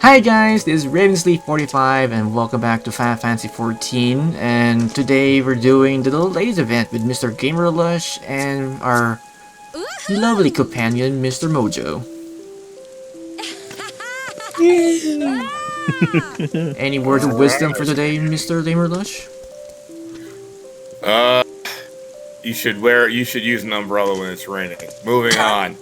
Hi guys, this is Ravensleaf45 and welcome back to Fantasy XIV, and today we're doing the Little Ladies event with Mr. Gamerlush and our lovely companion, Mr. Mojo. Any words of wisdom for today, Mr. Gamerlush? You should use an umbrella when it's raining. Moving on.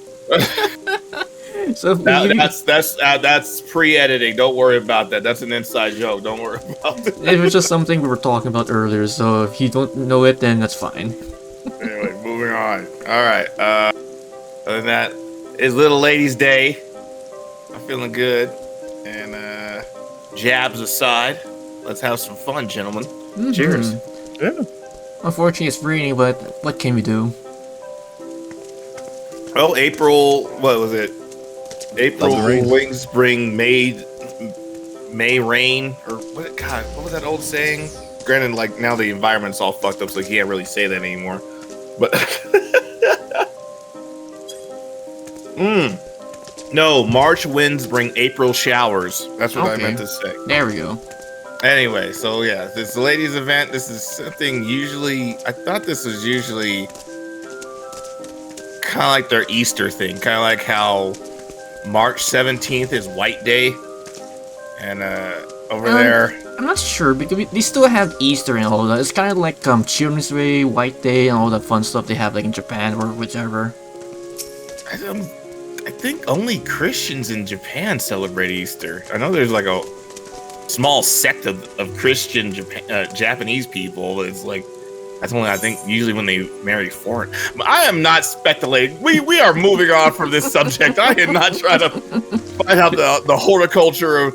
So That's pre-editing. Don't worry about that. That's an inside joke. Don't worry about it. it was just something we were talking about earlier, so if you don't know it, then that's fine. Anyway, moving on. All right. Other than that, it's Little Ladies' Day. I'm feeling good. And jabs aside, let's have some fun, gentlemen. Mm-hmm. Cheers. Yeah. Unfortunately, it's raining, but what can we do? Well, April. What was it? April wings bring May rain, or what? God, what was that old saying? Granted, like now the environment's all fucked up, so you can't really say that anymore. But no, March winds bring April showers. That's what I meant to say. There we go. Anyway, so yeah, this ladies' event. This is something usually. I thought this was usually kind of like their Easter thing, kind of like how March 17th is White Day, and over there. I'm not sure because they still have Easter and all that. It's kind of like Children's Day, White Day, and all that fun stuff they have like in Japan or whichever. I think only Christians in Japan celebrate Easter. I know there's like a small sect of Christian Japanese people, but it's like that's only I think usually when they marry foreign. But I am not speculating. We are moving on from this subject. I am not trying to find out the horticulture of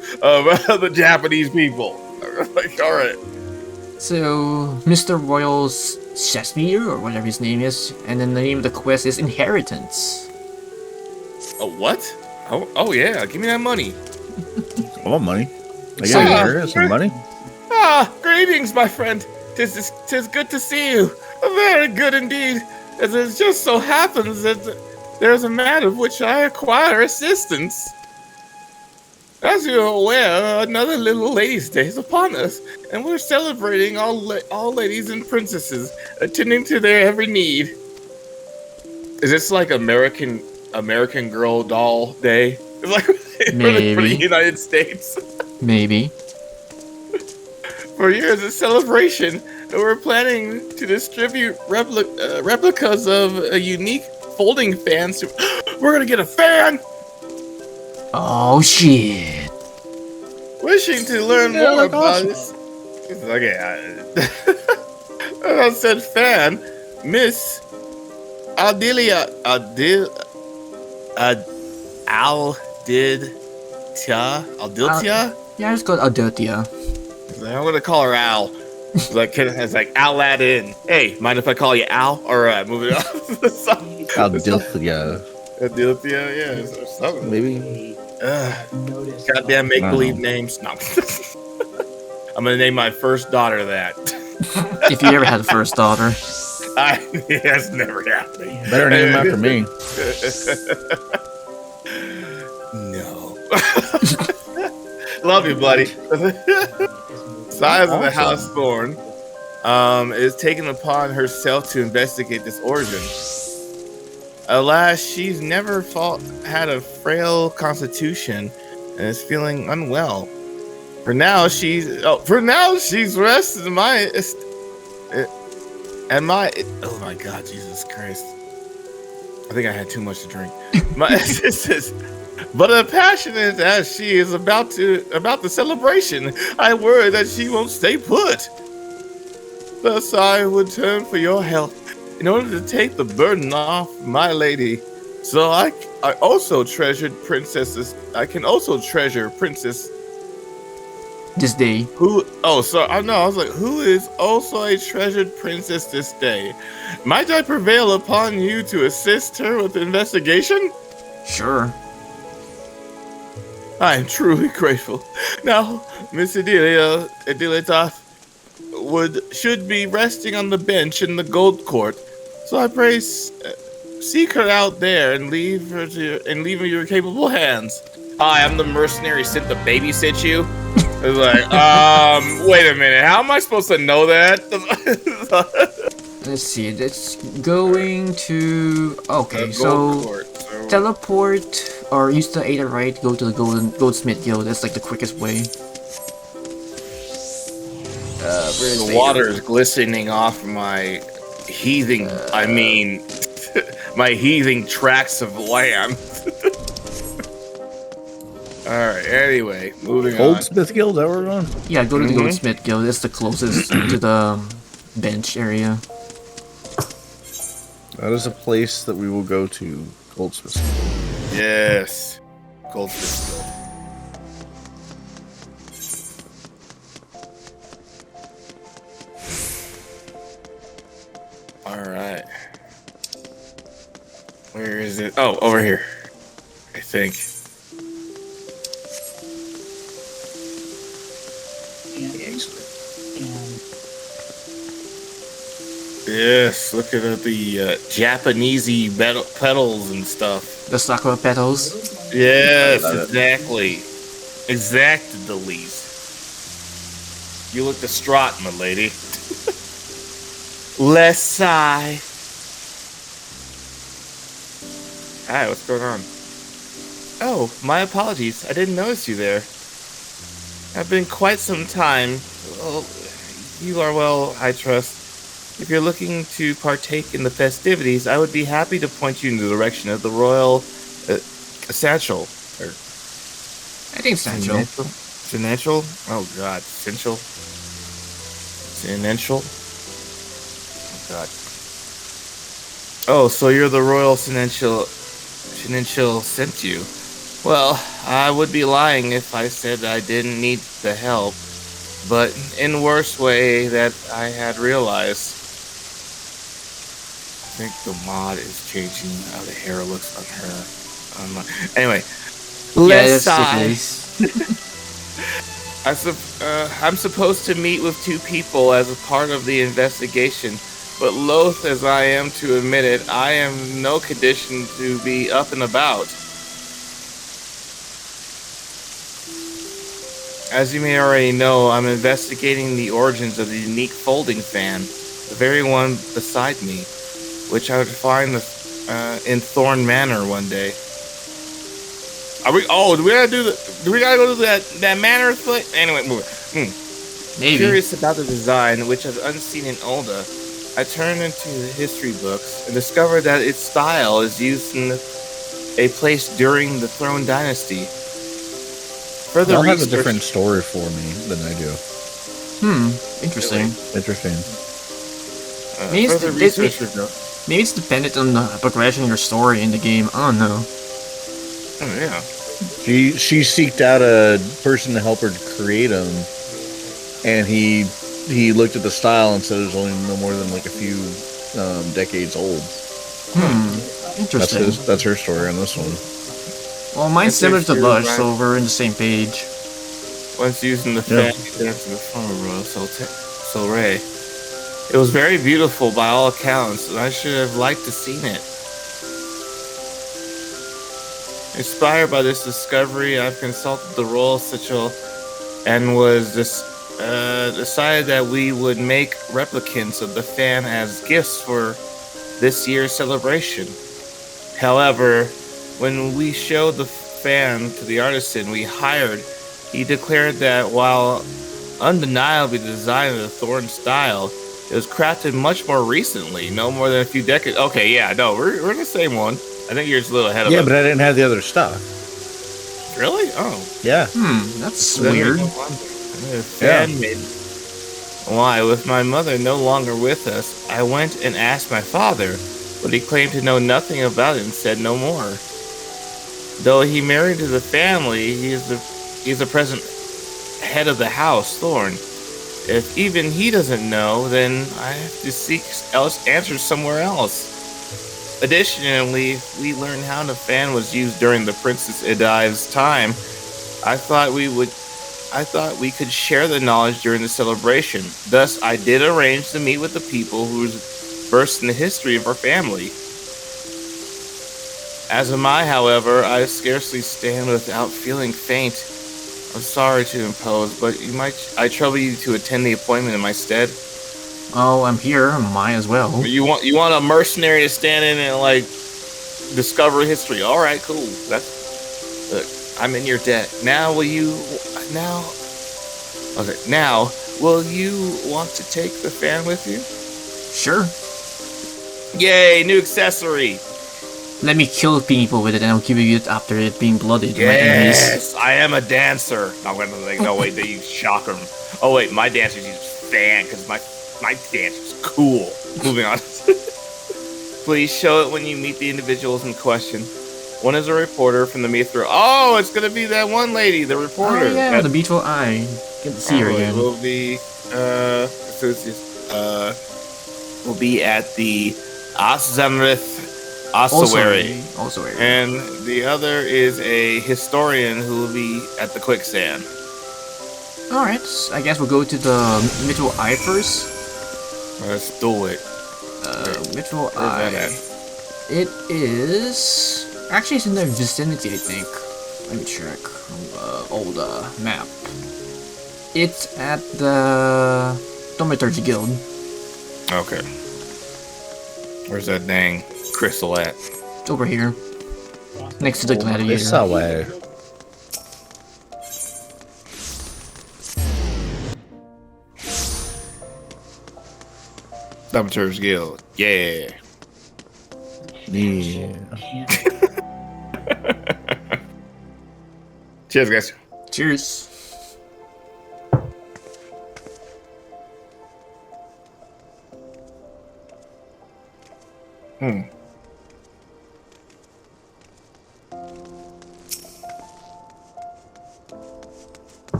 the Japanese people. Like, all right. So, Mr. Royal's Sesame or whatever his name is, and then the name of the quest is Inheritance. Oh, what? Oh yeah, give me that money. I want money. I guess some money. Greetings, my friend. Tis good to see you. Very good indeed. As it just so happens that there's a matter of which I acquire assistance. As you're aware, another Little Ladies' Day is upon us, and we're celebrating all ladies and princesses, attending to their every need. Is this like American Girl Doll Day? It's like for the United States. Maybe. For years, a celebration, and we're planning to distribute replicas of a unique folding fans. We're gonna get a fan. Oh shit! Wishing to learn more about this. Okay, I said fan, Miss Aldiltia. Yeah, it's called Aldiltia. I'm gonna call her Al. It's like Aladdin. Hey, mind if I call you Al? All right, moving on. Aldiltia. Aldiltia, yeah, or something. Maybe. Goddamn make-believe names. No. I'm gonna name my first daughter that. If you ever had a first daughter. That's never happening. Better name him after me. No. Love you, buddy. Size of the House Thorn is taken upon herself to investigate this origin. Alas, she's never had a frail constitution and is feeling unwell. For now, she's rested in my oh my God, Jesus Christ! I think I had too much to drink. My assistance. But passionate as she is about the celebration, I worry that she won't stay put. Thus, I would turn for your help in order to take the burden off my lady. So I also treasured princesses. I can also treasure Princess. This day. Who? Oh, sorry. I know. I was like, who is also a treasured princess this day? Might I prevail upon you to assist her with the investigation? Sure. I am truly grateful. Now, Miss Idilita should be resting on the bench in the Gold Court. So I pray seek her out there and leave her in your capable hands. Hi, I'm the mercenary sent to babysit you. It's like, wait a minute. How am I supposed to know that? Let's see. It's going to. Okay, so Court, so teleport or use the 8 right. Go to the goldsmith guild. That's like the quickest way. Where's the water is glistening off my heaving. My heaving tracts of land. All right. Anyway, moving on. Goldsmith Guild, is that where we're going? Yeah, go to the goldsmith guild. That's the closest to the bench area. That is a place that we will go to. Goldsmith Guild. Yes, Goldsmith Guild. All right. Where is it? Oh, over here. I think. Yes, look at the Japanesey petals and stuff. The sakura petals. Yes, exactly. Exactly. You look distraught, my lady. Less sigh. Hi, what's going on? Oh, my apologies. I didn't notice you there. I've been quite some time. Well, you are well, I trust. If you're looking to partake in the festivities, I would be happy to point you in the direction of the royal satchel. I think satchel. Senential? Oh god, essential. Senential? Oh god. Oh, so you're the royal Senential sent you. Well, I would be lying if I said I didn't need the help, but in worse way that I had realized. I think the mod is changing how the hair looks on her. Anyway, less I'm supposed to meet with 2 people as a part of the investigation, but loath as I am to admit it, I am in no condition to be up and about. As you may already know, I'm investigating the origins of the unique folding fan, the very one beside me, which I would find in Thorn Manor one day. Are we? Oh, do we gotta go to that manor thing? Anyway, move it. Maybe. Curious about the design, which is unseen in Ul'dah, I turned into the history books and discovered that its style is used in a place during the Throne Dynasty. Further I'll have a research- different story for me than I do. Interesting. Interesting. Maybe it's, further research revealed- maybe it's dependent on the progression of your story in the game. I don't know. Oh yeah. She seeked out a person to help her create them, and he looked at the style and said it was only no more than like a few decades old. Interesting. That's her story on this one. Well, mine's similar to Lush, Lush, right? so we're in the same page. Once using the fan dance in the front row, so Ray. It was very beautiful by all accounts, and I should have liked to seen it. Inspired by this discovery, I've consulted the royal sigil and was decided that we would make replicants of the fan as gifts for this year's celebration. However, when we showed the fan to the artisan we hired, he declared that while undeniably the design of the Thorn style, it was crafted much more recently, no more than a few decades. Okay, yeah, no, we're in the same one. I think you're just a little ahead of us. Yeah, but I didn't have the other stuff. Really? Oh. Yeah. That's weird. Fan-maiden. Why, with my mother no longer with us, I went and asked my father, but he claimed to know nothing about it and said no more. Though he married to the family, he's the present head of the house, Thorn. If even he doesn't know, then I have to seek answers somewhere else. Additionally, if we learned how the fan was used during the Princess Edive's time, I thought we could share the knowledge during the celebration. Thus, I did arrange to meet with the people who was versed in the history of our family. As am I, however, I scarcely stand without feeling faint. I'm sorry to impose, but I trouble you to attend the appointment in my stead. Oh, I'm here. Might as well. You want a mercenary to stand in and like discover history? All right, cool. Look. I'm in your debt. Now will you want to take the fan with you? Sure. Yay, new accessory. Let me kill people with it, and I'll give you it after it being bloodied to my enemies. Yes, I am a dancer. I'm gonna like, no wait, they use shocker. Oh wait, my dancers use fan because my dancer's cool. Moving on. Please show it when you meet the individuals in question. One is a reporter from the Mithril. Oh, it's gonna be that one lady, the reporter. Oh yeah, the beautiful eye. Get to see her again. Will be will be at the Zamrith Ossuary. And the other is a historian who will be at the quicksand. Alright, I guess we'll go to the Mithril Eye first. Let's do it. Mithril Where's that Eye. at? It is... Actually, it's in the vicinity, I think. Let me check. Ul'dah map. It's at the Thaumaturgy Guild. Okay. Where's that dang crystal at? It's over here. Next to the gladiator. This way. Thaumaturgy Guild. Yeah. Yeah. Cheers, guys. Cheers.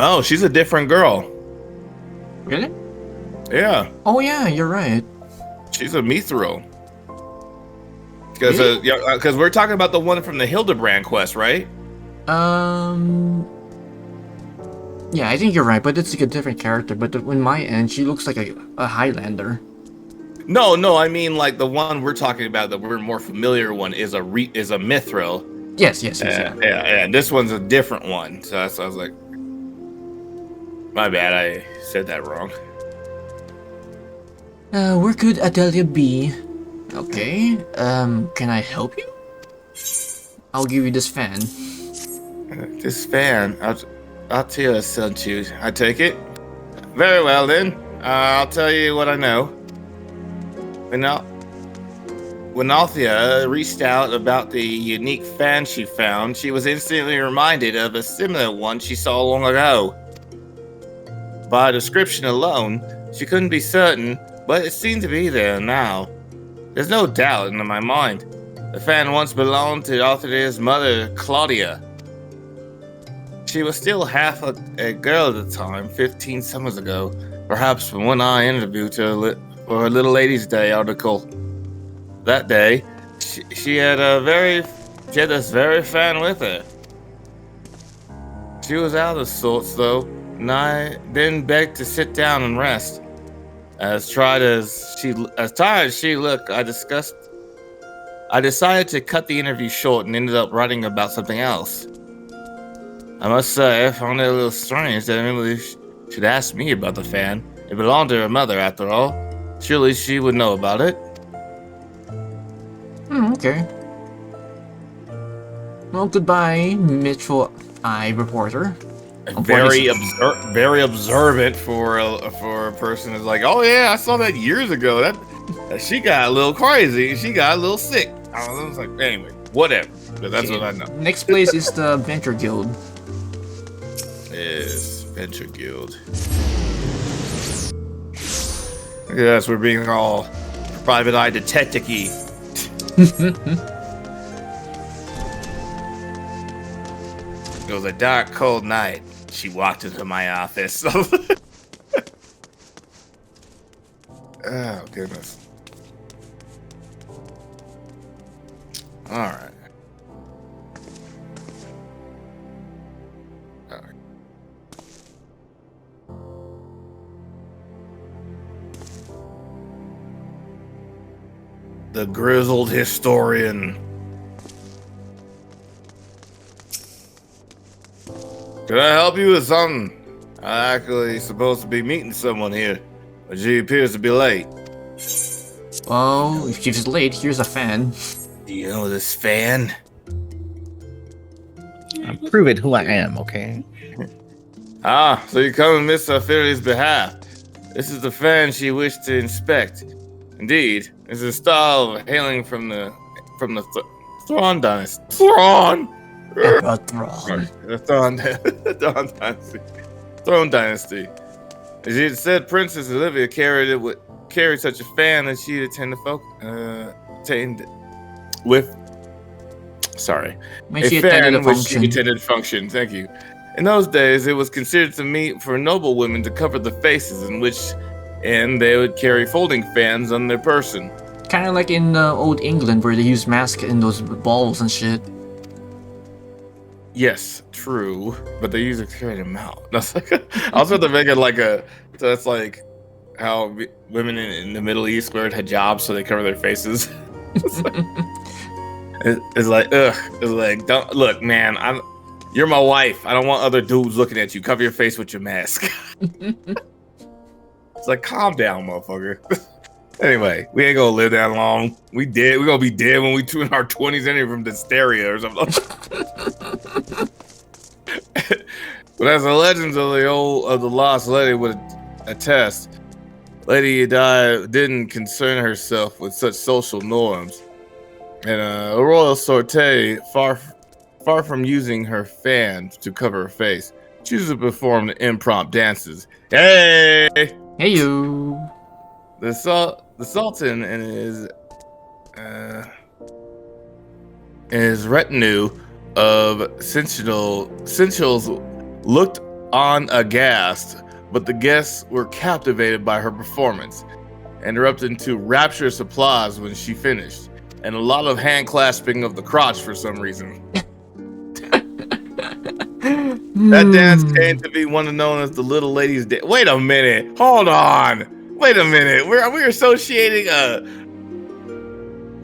Oh, she's a different girl. Really? Yeah, Oh yeah, you're right. she's a Mithril. Because Really? we're talking about the one from the Hildebrand quest, right? Yeah, I think you're right, but it's like a different character. But in my end, she looks like a Highlander. No, I mean like the one we're talking about, that we're more familiar one is a Mithril. Yes. Yeah. Yeah. This one's a different one. So I was like, my bad, I said that wrong. Where could Adelia be? Okay. Can I help you? I'll give you this fan. This fan, I'll tell you, sent you. I take it. Very well then. I'll tell you what I know. When Althea reached out about the unique fan she found, she was instantly reminded of a similar one she saw long ago. By description alone, she couldn't be certain, but it seemed to be there now. There's no doubt in my mind. The fan once belonged to Althea's mother, Claudia. She was still half a girl at the time, 15 summers ago, perhaps from when I interviewed her for her Little Ladies' Day article. That day, she had this very fan with her. She was out of sorts, though, and I then begged to sit down and rest. As tired as she looked, I decided to cut the interview short and ended up writing about something else. I must say, I found it a little strange that Emily should ask me about the fan. It belonged to her mother, after all. Surely she would know about it. Okay. Well, goodbye, Mitchell Eye reporter. Very observant for a person who's like, oh yeah, I saw that years ago. That she got a little crazy. She got a little sick. I was like, anyway, whatever. But that's what I know. Next place is the Venture Guild. Yes, Venture Guild. Look at us, we're being all private eye detective-y. It was a dark, cold night. She walked into my office. Oh, goodness. All right. the grizzled historian. Can I help you with something? I'm actually supposed to be meeting someone here, but she appears to be late. Well, if she's late, here's a fan. Do you know this fan? Prove it who I am, okay? Ah, so you come on Miss Ophelio's behalf. This is the fan she wished to inspect. Indeed, it's a style hailing from the Thrawn dynasty. Thrawn! The Thrawn dynasty. Throne dynasty. As she had said, Princess Olivia carried such a fan that she attended with. Sorry. When she attended a function. She attended function. Thank you. In those days, it was considered to meet for noble women to cover the faces and they would carry folding fans on their person. Kind of like in old England where they use masks in those balls and shit. Yes, true, but they usually carry them out. That's like I was about to make it like that's like how women in the Middle East wear hijabs so they cover their faces. It's like ugh. It's like don't look, man. You're my wife. I don't want other dudes looking at you. Cover your face with your mask. It's like calm down, motherfucker. Anyway, we ain't gonna live that long. We dead. We gonna be dead when we in our 20s anyway from hysteria or something. But as the legends of the lost lady would attest, Lady Ul'dah didn't concern herself with such social norms, and a royal sortie, far from using her fan to cover her face, chooses to perform impromptu dances. Hey, Hey you. the Sultan and his retinue of sentinels looked on aghast, but the guests were captivated by her performance and erupted into rapturous applause when she finished, and a lot of hand clasping of the crotch for some reason. That dance came to be one known as the Little Lady's Dance. Wait a minute. Hold on. Wait a minute. We're associating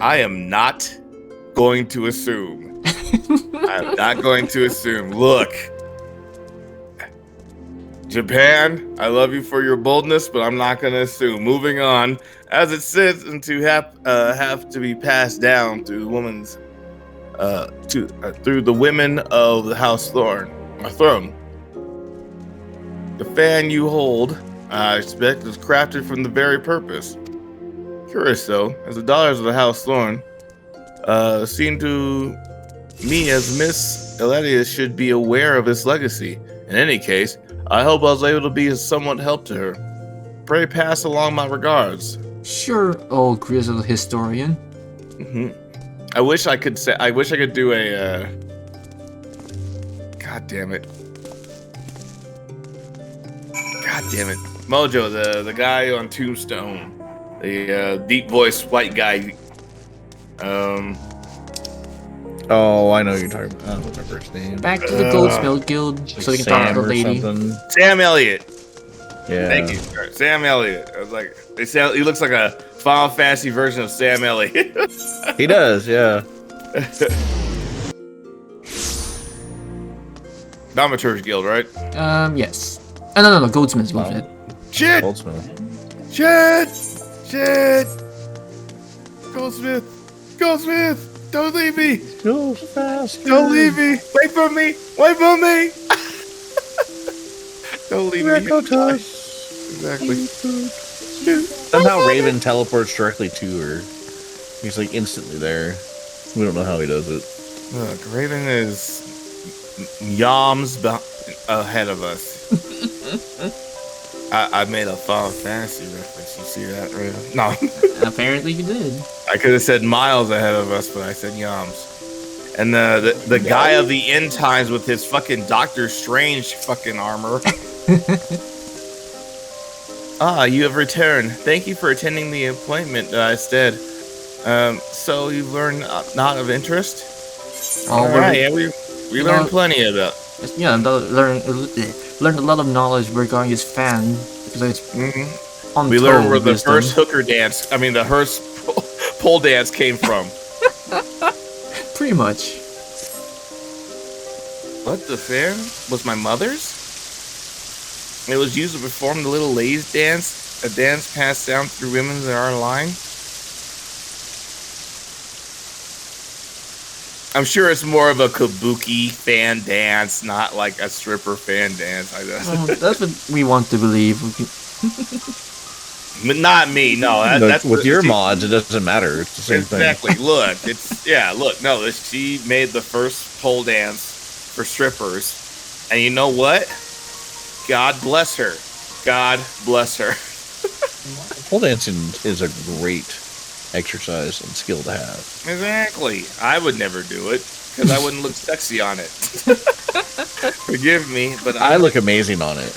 I am not going to assume. I'm not going to assume. Look. Japan, I love you for your boldness, but I'm not going to assume. Moving on. As it sits and to have to be passed down to women's through the women of the House Throne. The fan you hold, I expect, is crafted from the very purpose. Curious though, as the daughters of the House Thorn seem to me as Miss Eladia should be aware of its legacy. In any case, I hope I was able to be a somewhat help to her. Pray pass along my regards. Sure, old grizzled historian. Mm-hmm. I wish I could do a. God damn it. Mojo, the guy on Tombstone, the deep voiced white guy. Oh, I know who you're talking about. I don't remember his name. Back to the Goldsmith Guild, so we can talk to the lady. Something. Sam Elliott. Yeah. Thank you, sir. Sam Elliott. I was like, he looks like a Final Fantasy version of Sam Elliott. He does, yeah. Domaturge Guild, right? Yes. No, Goldsmith's Wow. with it. Shit! Goldsmith. Shit! Goldsmith! Don't leave me! Go fast. Don't leave me! Wait for me! Don't leave me! Exactly. Somehow Raven teleports directly to her. He's like instantly there. We don't know how he does it. Look, Raven is yams ahead of us. I made a Final Fantasy reference. You see that, Raven? No. Apparently you did. I could have said miles ahead of us, but I said yams. And the guy of the end times with his fucking Doctor Strange fucking armor. You have returned. Thank you for attending the appointment instead. So you've learned not of interest? All right, yeah, we learned plenty about. Yeah, learned a lot of knowledge regarding his fan because it's We learned where the wisdom. first hooker dance. I mean, the first pole dance came from. Pretty much. What, the fan was my mother's? It was used to perform the Little Ladies dance, a dance passed down through women in our line. I'm sure it's more of a kabuki fan dance, not like a stripper fan dance, I guess. Well, that's what we want to believe. But not me, no. That's with your mods, it doesn't matter. It's the same exactly. thing. Look, look, no, she made the first pole dance for strippers. And you know what? God bless her. God bless her. Pole dancing is a great exercise and skill to have. Exactly. I would never do it because I wouldn't look sexy on it. Forgive me, but I look amazing on it.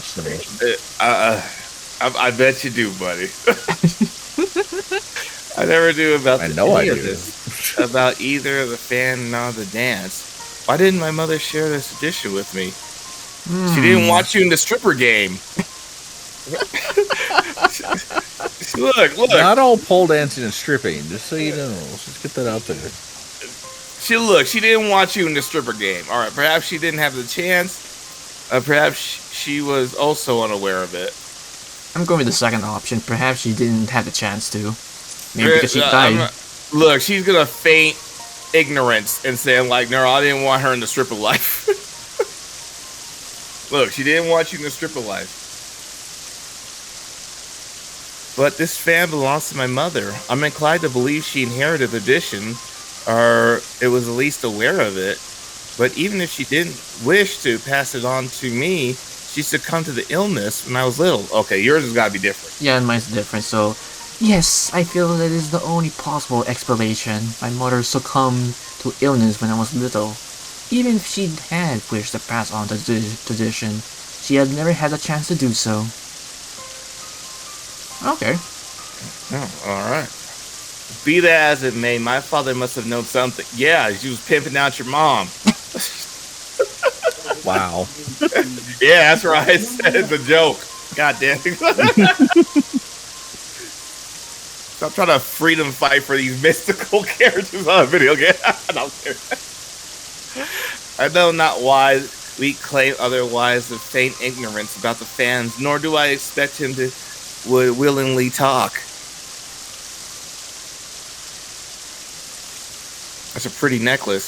I bet you do, buddy. I never do about I know I do. This, about either the fan nor the dance. Why didn't my mother share this tradition with me? She didn't watch you in the stripper game. Look. Not all pole dancing and stripping, just so you know. Let's just get that out there. She didn't watch you in the stripper game. All right, perhaps she didn't have the chance. Perhaps she was also unaware of it. I'm going with the second option. Perhaps she didn't have the chance to. Maybe because she died. Look, she's gonna feign ignorance and say, like, no, I didn't want her in the stripper life. Look, she didn't want you in the stripper life. But this fan belongs to my mother. I'm inclined to believe she inherited the tradition, or it was at least aware of it. But even if she didn't wish to pass it on to me, she succumbed to the illness when I was little. Okay, yours has got to be different. Yeah, mine's different. So, yes, I feel that is the only possible explanation. My mother succumbed to illness when I was little. Even if she had wished to pass on the tradition, she had never had a chance to do so. Okay. Oh, alright. Be that as it may, my father must have known something. Yeah, she was pimping out your mom. Wow. Yeah, that's right. It's a joke. God damn it. Stop trying to freedom fight for these mystical characters on a video game. I know not why we claim otherwise of faint ignorance about the fans, nor do I expect him to would willingly talk. That's a pretty necklace.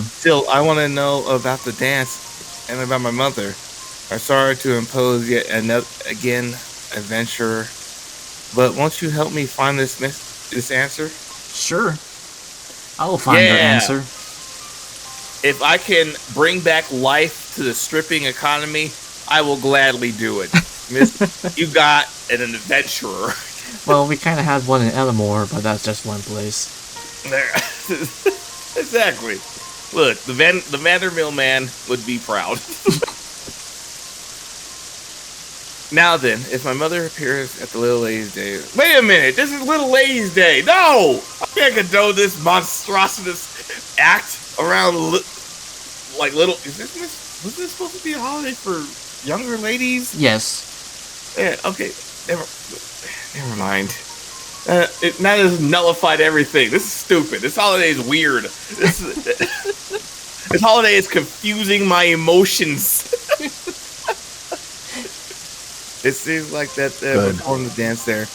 Still, I want to know about the dance and about my mother. I'm sorry to impose yet another adventure, but won't you help me find this answer? Sure. I will find your answer. If I can bring back life to the stripping economy, I will gladly do it. Miss, you got an adventurer. Well, we kind of had one in Elmore, but that's just one place. There. Exactly. Look, the Vandermill man would be proud. Now then, if my mother appears at the Little Ladies' Day... Wait a minute, this is Little Ladies' Day! No! I can't condone this monstrous act around, like, little... Was this supposed to be a holiday for younger ladies? Yes. Yeah, okay, never mind. That has nullified everything. This is stupid. This holiday is weird. This holiday is confusing my emotions. It seems like that perform the dance there.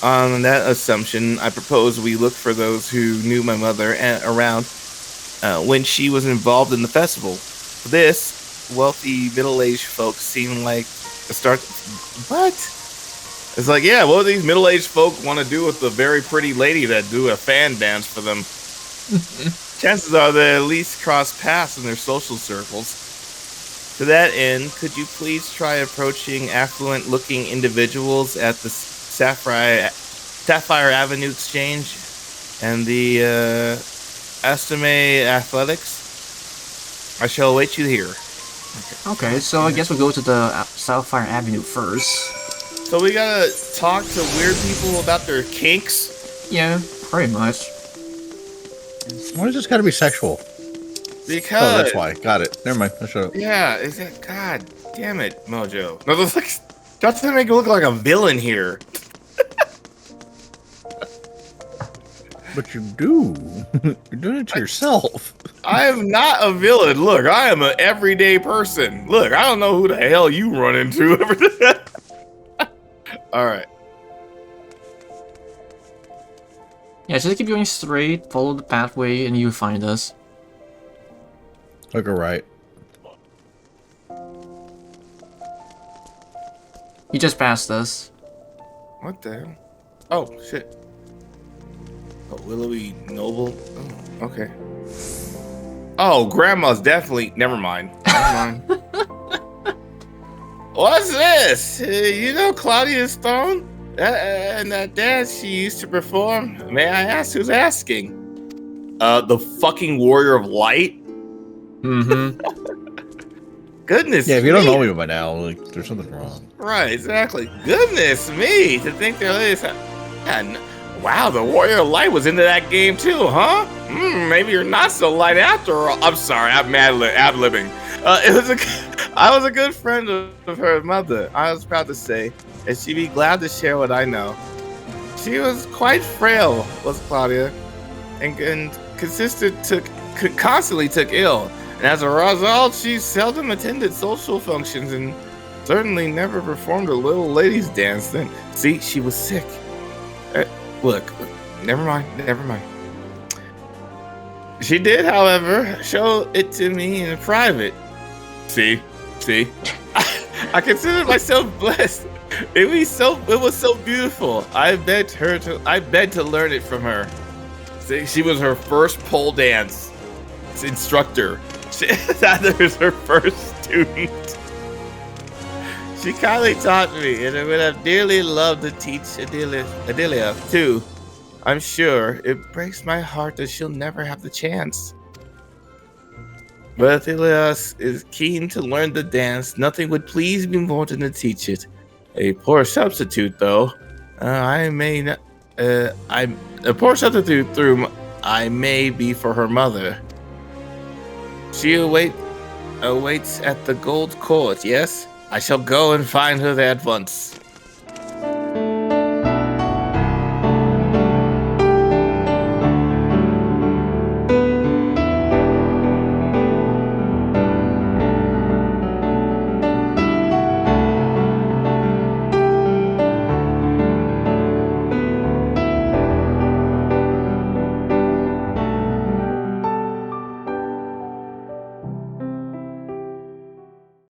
On that assumption, I propose we look for those who knew my mother around when she was involved in the festival. This wealthy middle-aged folks seem like the start. What? It's like, yeah, what do these middle-aged folk want to do with the very pretty lady that do a fan dance for them? Chances are they at least cross paths in their social circles. To that end, could you please try approaching affluent-looking individuals at the Sapphire Avenue Exchange and the Estime Athletics? I shall await you here. Okay, so I guess we'll go to the Sapphire Avenue first. So we gotta talk to weird people about their kinks? Yeah, pretty much. Why does this gotta be sexual? Because... Oh, that's why. Got it. Never mind. I'll shut up. Yeah, is it? God damn it, Mojo. No, that's like... That's to make it look like a villain here. But you do. You're doing it to yourself. I am not a villain. Look, I am an everyday person. Look, I don't know who the hell you run into. All right. Yeah, just keep going straight, follow the pathway, and you'll find us. Look right. You just passed us. What the hell? Oh, shit. A willowy noble? Oh, okay. Oh, grandma's definitely... Never mind. Never mind. What's this? You know Claudia Stone? And that dance she used to perform? May I ask who's asking? The fucking Warrior of Light? Mm-hmm. Goodness Yeah, if you don't me. know me by now, like, there's something wrong. Right, exactly. Goodness me, to think there is... And wow, the Warrior of Light was into that game too, huh? Maybe you're not so light after all. I'm sorry, I'm ad-libbing. I was a good friend of her mother, I was proud to say, and she'd be glad to share what I know. She was quite frail, was Claudia, and constantly took ill. And as a result, she seldom attended social functions and certainly never performed a little ladies' dance then. See, she was sick. Look, never mind. She did, however, show it to me in private. See? I consider myself blessed. It was so beautiful. I begged to learn it from her. See, she was her first pole dance instructor. That was her first student. She kindly taught me, and I would have dearly loved to teach Adelia too. I'm sure it breaks my heart that she'll never have the chance. But Adelia is keen to learn the dance. Nothing would please me more than to teach it. A poor substitute, though. I'm a poor substitute I may be for her mother. She awaits at the Gold Court, yes? I shall go and find her there at once.